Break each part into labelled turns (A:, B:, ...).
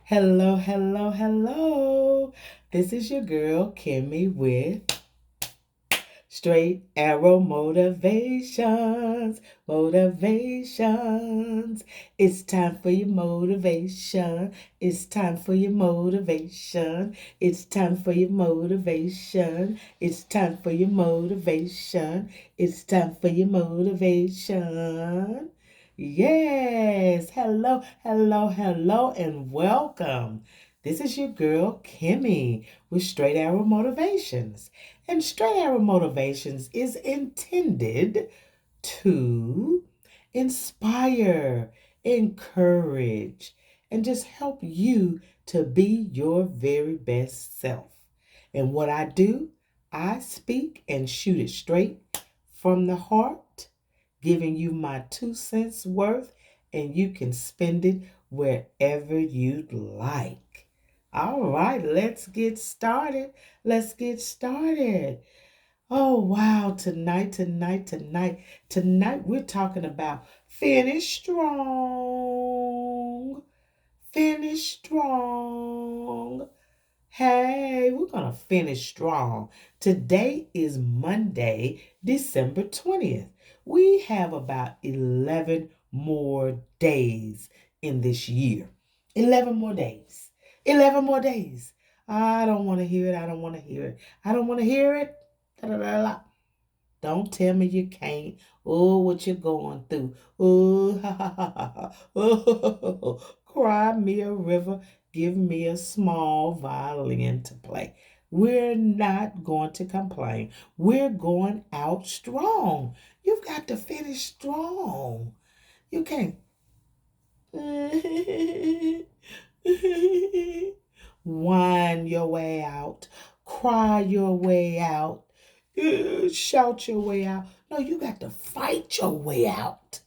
A: Hello, hello, hello. This is your girl, Kimmie, with Straight Arrow Motivations. Motivations. It's time for your motivation. It's time for your motivation. It's time for your motivation. It's time for your motivation. It's time for your motivation. Yes. Hello, hello, hello, and welcome. This is your girl, Kimmie, with Straight Arrow Motivations. And Straight Arrow Motivations is intended to inspire, encourage, and just help you to be your very best self. And what I do, I speak and shoot it straight from the heart, giving you my 2 cents worth, and you can spend it wherever you'd like. All right, let's get started. Let's get started. Oh, wow. Tonight, we're talking about finish strong. Finish strong. Hey, we're going to finish strong. Today is Monday, December 20th. We have about 11 more days in this year. 11 more days. 11 more days. I don't want to hear it. I don't want to hear it. I don't want to hear it. Da, da, da, da. Don't tell me you can't. Oh, what you're going through. Oh, ha, ha, ha, ha, ha. Oh, cry me a river. Give me a small violin to play. We're not going to complain. We're going out strong. You've got to finish strong. You can't. Whine your way out. Cry your way out. Shout your way out. No, you got to fight your way out.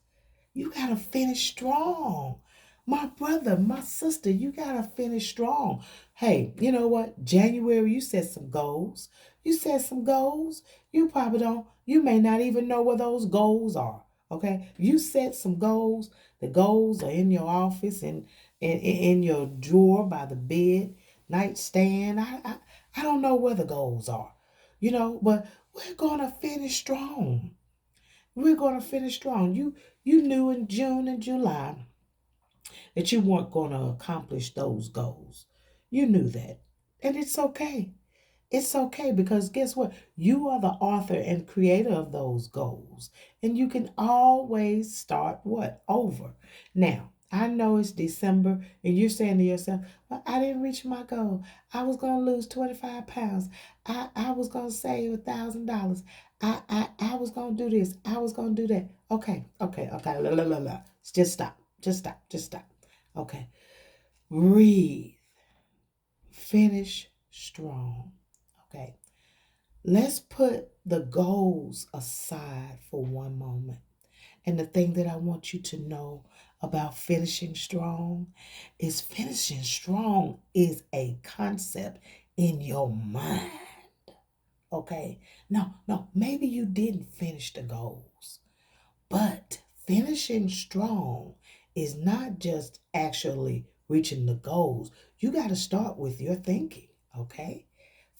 A: You got to finish strong. My brother, my sister, you got to finish strong. Hey, you know what? January, you set some goals. You set some goals. You probably don't, you may not even know where those goals are. Okay? You set some goals. The goals are in your office and in your drawer by the bed, nightstand. I don't know where the goals are, but we're going to finish strong. We're going to finish strong. You knew in June and July that you weren't going to accomplish those goals. You knew that. And it's okay. It's okay because guess what? You are the author and creator of those goals. And you can always start what? Over. Now, I know it's December and you're saying to yourself, well, I didn't reach my goal. I was going to lose 25 pounds. I was going to save $1,000. I was going to do this. I was going to do that. Okay. La, la, la, la. Just stop. Just stop. Okay. Breathe. Finish strong. Okay. Let's put the goals aside for one moment. And the thing that I want you to know about finishing strong is finishing strong is a concept in your mind. Okay. No, maybe you didn't finish the goals, but finishing strong is not just actually reaching the goals. You got to start with your thinking. Okay.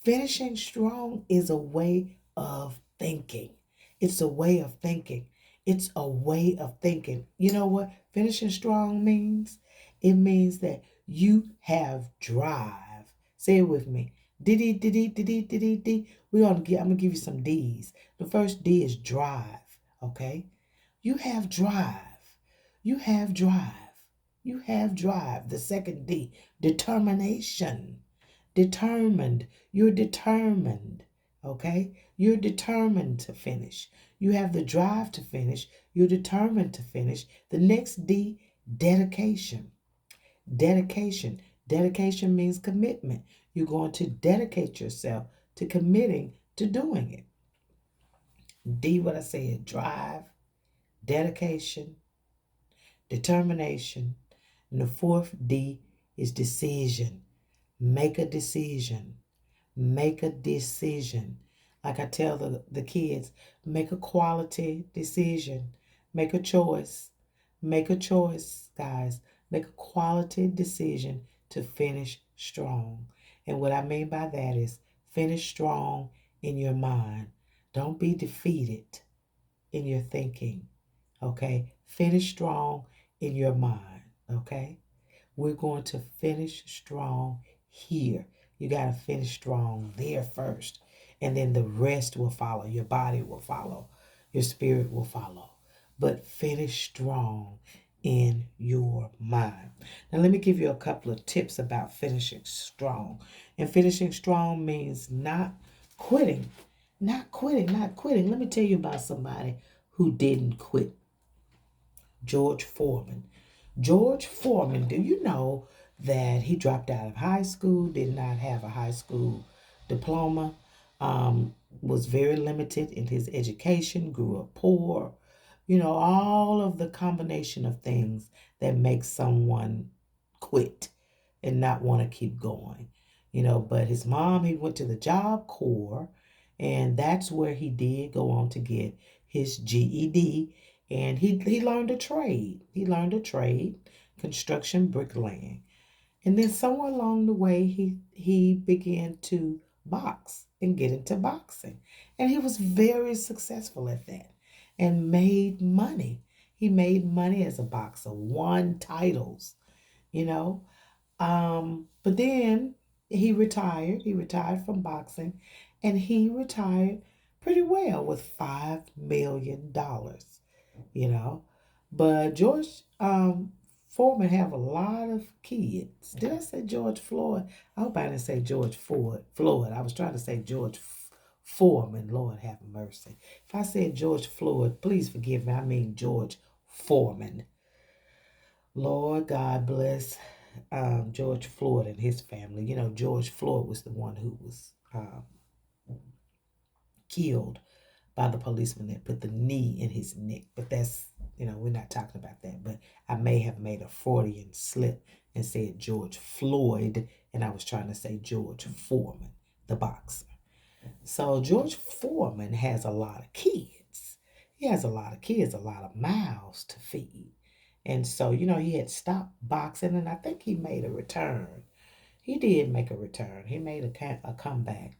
A: Finishing strong is a way of thinking. It's a way of thinking. It's a way of thinking. You know what finishing strong means? It means that you have drive. Say it with me. Diddy, diddy, diddy, diddy, diddy. I'm gonna give you some D's. The first D is drive. Okay? You have drive. You have drive. You have drive. The second D, determination. Determined. You're determined. Okay? You're determined to finish. You have the drive to finish. You're determined to finish. The next D, dedication. Dedication. Dedication means commitment. You're going to dedicate yourself to committing to doing it. D, what I said, drive, dedication, determination. And the fourth D is decision. Make a decision. Make a decision. Like I tell the kids, make a quality decision. Make a choice. Make a choice, guys. Make a quality decision to finish strong. And what I mean by that is finish strong in your mind. Don't be defeated in your thinking. Okay? Finish strong in your mind. Okay? We're going to finish strong here. You got to finish strong there first. And then the rest will follow. Your body will follow. Your spirit will follow. But finish strong in your mind. Now, let me give you a couple of tips about finishing strong. And finishing strong means not quitting. Not quitting, not quitting. Let me tell you about somebody who didn't quit. George Foreman. George Foreman, do you know that he dropped out of high school, did not have a high school diploma, was very limited in his education, grew up poor, all of the combination of things that make someone quit and not want to keep going. But his mom, he went to the Job Corps, and that's where he did go on to get his GED, and he learned a trade. He learned a trade, construction bricklaying. And then somewhere along the way, he began to box and get into boxing. And he was very successful at that and made money. He made money as a boxer, won titles, you know. But then he retired. He retired from boxing, and he retired pretty well with $5 million, you know. But George Foreman have a lot of kids. Did I say George Floyd? I hope I didn't say George Ford. Floyd. I was trying to say George Foreman. Lord have mercy. If I said George Floyd, please forgive me. I mean George Foreman. Lord God bless George Floyd and his family. George Floyd was the one who was killed by the policeman that put the knee in his neck. But that's, we're not talking about that. But I may have made a Freudian slip and said George Floyd, and I was trying to say George Foreman, the boxer. So George Foreman has a lot of kids. He has a lot of kids, a lot of mouths to feed. And so, he had stopped boxing, and I think he made a return. He did make a return. He made a comeback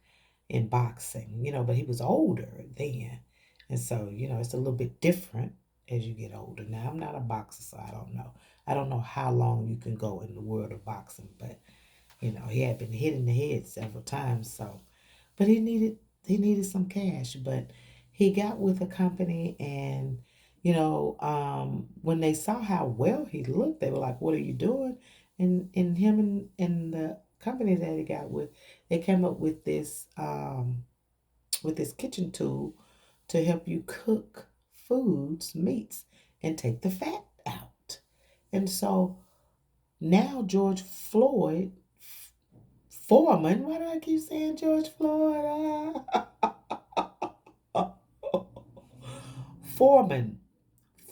A: in boxing, but he was older then. And so, it's a little bit different as you get older. Now, I'm not a boxer, so I don't know. I don't know how long you can go in the world of boxing, but, he had been hit in the head several times, so. But he needed some cash, but he got with a company, and when they saw how well he looked, they were like, "What are you doing?" And him and the company that he got with, they came up with this kitchen tool to help you cook foods, meats, and take the fat out. And so now George Floyd Foreman, why do I keep saying George Floyd?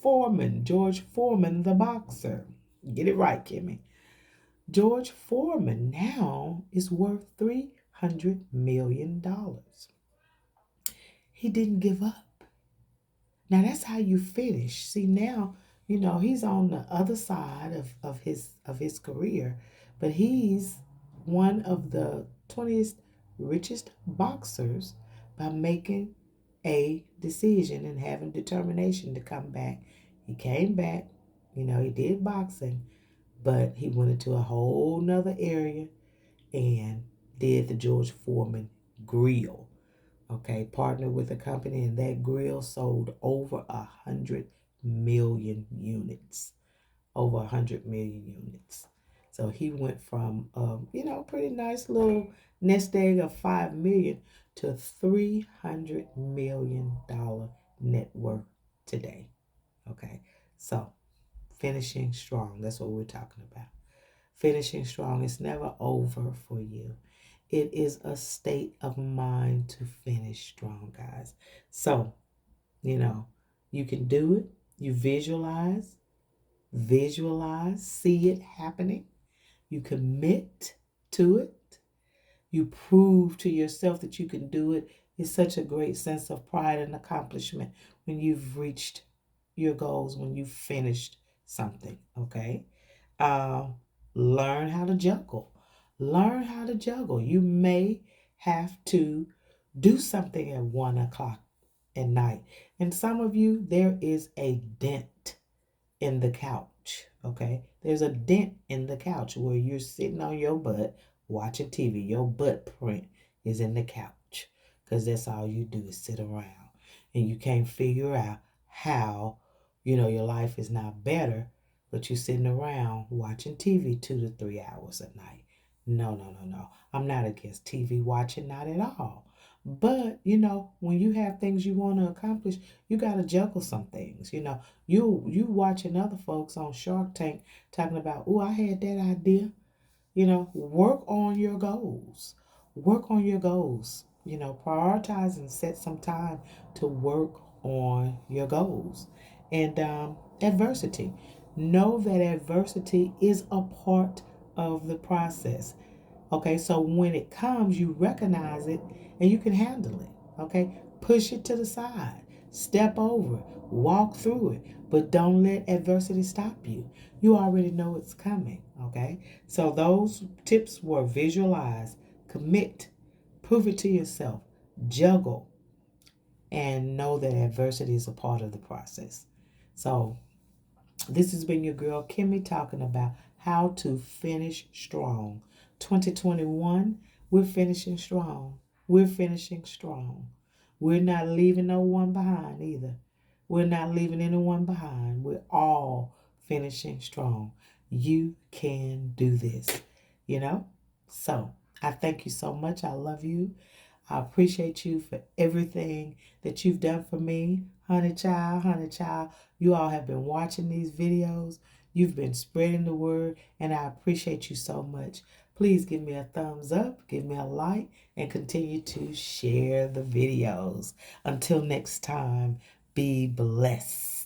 A: Foreman, George Foreman, the boxer. Get it right, Kimmie. George Foreman now is worth $300 million. He didn't give up. Now that's how you finish. See, now, he's on the other side of his career, but he's one of the 20th richest boxers by making a decision and having determination to come back. He came back, he did boxing, but he went into a whole nother area and did the George Foreman grill. Okay, partnered with a company, and that grill sold over 100 million units. Over 100 million units. So he went from pretty nice little nest egg of 5 million to $300 million net worth today. Okay, so finishing strong. That's what we're talking about. Finishing strong. It's never over for you. It is a state of mind to finish strong, guys. So, you can do it. You visualize, see it happening. You commit to it. You prove to yourself that you can do it. It's such a great sense of pride and accomplishment when you've reached your goals, when you've finished something, okay? Uh, learn how to juggle. Learn how to juggle. You may have to do something at 1 o'clock at night. And some of you, there is a dent in the couch. Okay, there's a dent in the couch where you're sitting on your butt watching TV. Your butt print is in the couch because that's all you do is sit around, and you can't figure out how your life is not better, but you're sitting around watching TV 2 to 3 hours a night. No, no, no, no. I'm not against TV watching, not at all. But when you have things you want to accomplish, you got to juggle some things. You watching other folks on Shark Tank talking about, oh, I had that idea. Work on your goals. Work on your goals. Prioritize and set some time to work on your goals. And adversity. Know that adversity is a part of the process. Okay, so when it comes, you recognize it and you can handle it. Okay, push it to the side, step over it, walk through it, but don't let adversity stop you. You already know it's coming. Okay, so those tips were visualize, commit, prove it to yourself, juggle, and know that adversity is a part of the process. So this has been your girl Kimmie talking about how to finish strong. 2021, we're finishing strong. We're finishing strong. We're not leaving no one behind either. We're not leaving anyone behind. We're all finishing strong. You can do this, you know? So I thank you so much. I love you. I appreciate you for everything that you've done for me. Honey child, honey child, you all have been watching these videos. You've been spreading the word, and I appreciate you so much. Please give me a thumbs up, give me a like, and continue to share the videos. Until next time, be blessed.